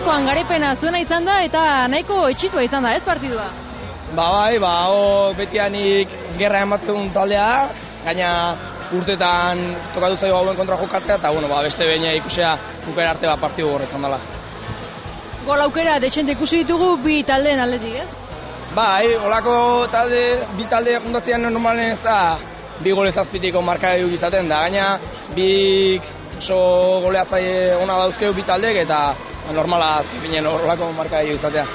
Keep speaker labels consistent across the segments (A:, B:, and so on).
A: gaurkoan garaipena zuena izan da eta nahiko etxitua izan da, ez partidua?
B: Bai, betianik gerra ematen taldea, gaina urtetan tokatu zaio hauen kontra jokatzea, eta beste behin ikusea bukera arte partidu gorra izan dela.
A: Gol aukera dexente ikusi ditugu bi taldeen aldetik, ez?
B: Bai, holako bi talde juntatzean normalen ez da bi gole zazpitiko markailu izaten da, gaina bi oso goleatzaile ona dauzkeu bi taldeek eta normala azpinen horrelako markailu izatea.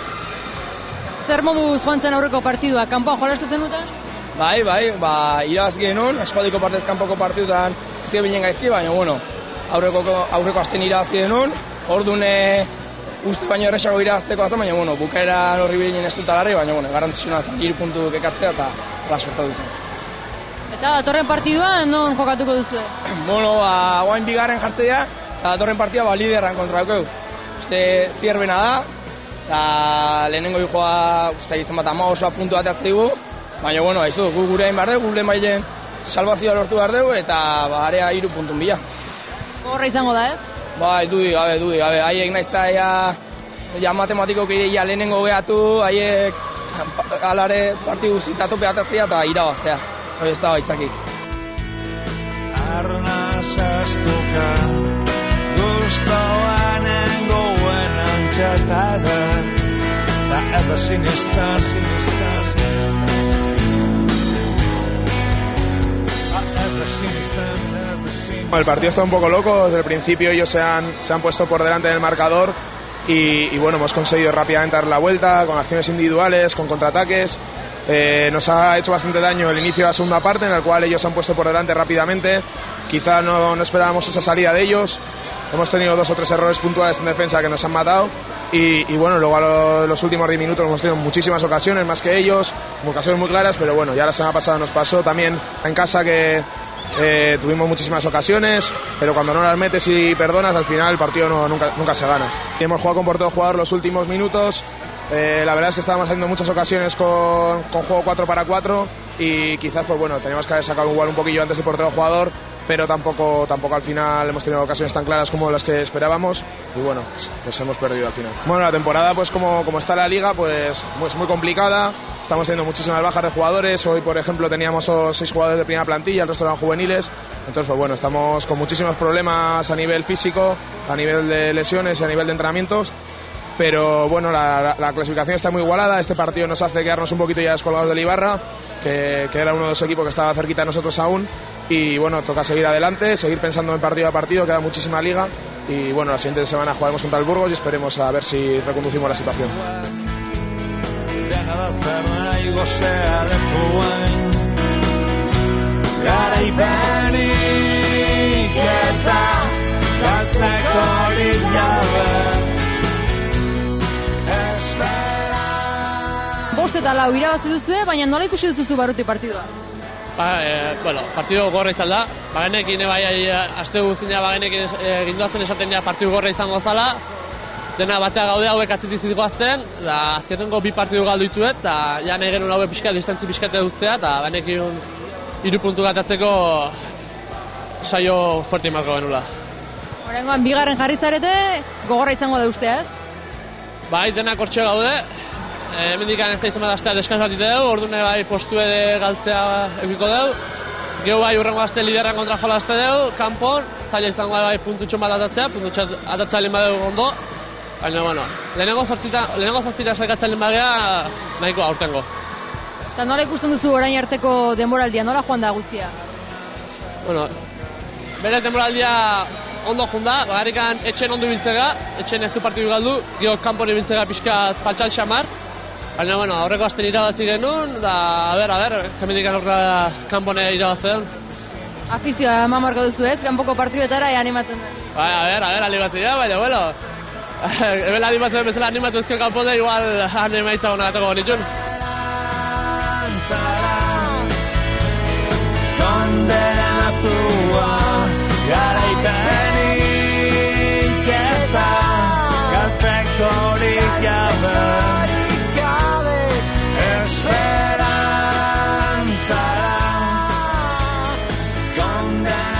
A: Zer moduz joan zen aurreko partidua, kanpoan jolastu zen duten?
B: Bai, irabaz genuen, aspaldiko partez kanpoko partidutan zio binen gaizki, baina aurreko asten irabaz genuen, orduan uste baino erresago irabazteko azan, baina bukaeran horri binen ez dutalarri, baina garantzizuna zen 3 puntuk ekartzea eta ala sorta duzen.
A: Eta datorren partidua non jokatuko duzu?
B: Guain bigarren jartzea, eta datorren partidua liderran kontra dukeu. Uste zierbena da, eta lehenengo joa izan bat 15 puntu bat atzeigu, baina gu gure hain behar dugu, gure mailen salvazioa lortu behar dugu, eta area 3 puntun bila.
A: Horra izango da, ez?
B: Bai, dudik gabe, haiek naizta matematikoak ere lehenengo gehatu, haiek alare partidu zitatu behatatzea eta irabaztea. Hoi ez da baitzakik.
C: Arnaz astuka, guztoan engoen antxatada, da ez da sinistan.
D: El partido está un poco loco, desde el principio ellos se han puesto por delante del marcador y hemos conseguido rápidamente dar la vuelta con acciones individuales, con contraataques. Nos ha hecho bastante daño el inicio de la segunda parte en el cual ellos se han puesto por delante rápidamente. Quizá no esperábamos esa salida de ellos. Hemos tenido 2 o 3 errores puntuales en defensa que nos han matado y luego a los últimos 10 minutos hemos tenido muchísimas ocasiones, más que ellos, ocasiones muy claras, pero ya la semana pasada nos pasó también en casa que tuvimos muchísimas ocasiones, pero cuando no las metes y perdonas, al final el partido nunca se gana. Y hemos jugado con portero jugador los últimos minutos. La verdad es que estábamos haciendo muchas ocasiones con juego 4 para 4 y quizás teníamos que haber sacado igual un poquillo antes el portero jugador, pero tampoco al final hemos tenido ocasiones tan claras como las que esperábamos y pues hemos perdido al final. La temporada como está la liga pues muy complicada, estamos teniendo muchísimas bajas de jugadores. Hoy por ejemplo teníamos 6 jugadores de primera plantilla, el resto eran juveniles, entonces estamos con muchísimos problemas a nivel físico, a nivel de lesiones y a nivel de entrenamientos. Pero la clasificación está muy igualada. Este partido nos hace quedarnos un poquito ya descolgados del Ibarra, que era uno de los equipos que estaba cerquita de nosotros aún. Y toca seguir adelante, seguir pensando en partido a partido, queda muchísima liga. Y la siguiente semana jugaremos contra el Burgos y esperemos a ver si reconducimos la situación.
A: Bost eta lau irabazi duzue, baina nola ikusi duzuzu Barruti partidua?
E: Partidu gorra izan da. Bagenekin aste guztia bagenekin ginduazen esaten dira partidu gorra izango zala. Dena batea gaude hauek atzitizik goazten, da azkenengo 2 partidu galdu dituet, eta ja nahi genuen hauek pixka, distantzi pixkate duztea, eta bagenekin 3 puntu gatatzeko saio fuerte marko genula.
A: Horrengoan bigarren jarri zarete, gogorra izango da ustea, ez?
E: Bai, denak hortxe gaude. Hemendik ez da izan bat astea deskansatik dugu, orduan postue galtzea egiko dugu. Geu urrengo aste liderran kontra jolazte dugu, kanpon, zaila izango da puntutxo bat atatzea, puntutxo atatzailen badugu ondo. Baina, lehenengo zazpita salkatzailen bagea nahiko aurtengo.
A: Eta nola ikusten duzu orain arteko denboraldia, nola joan da guztia?
E: Bere denboraldia ondo junda, bagarrikan etxen ondo biltzega, etxen ez du partidu galdu, gero kanpon ibiltzega pixka paltxal xamar. Baina, aurreko asten irabazi genuen, da, a ber, hemendik aurra kanpone irabazten.
A: Afizioa eman marko duzu ez, kanpoko partiduetara animatzen da.
E: Bai, a ber, animatzea, baina, ebela animatzen bezala animatu ezken kanpone, igual animaitza hona gatako nituen.
C: Kondenatua garaipenik eta galtzekorik gabe esperantzara kondenatua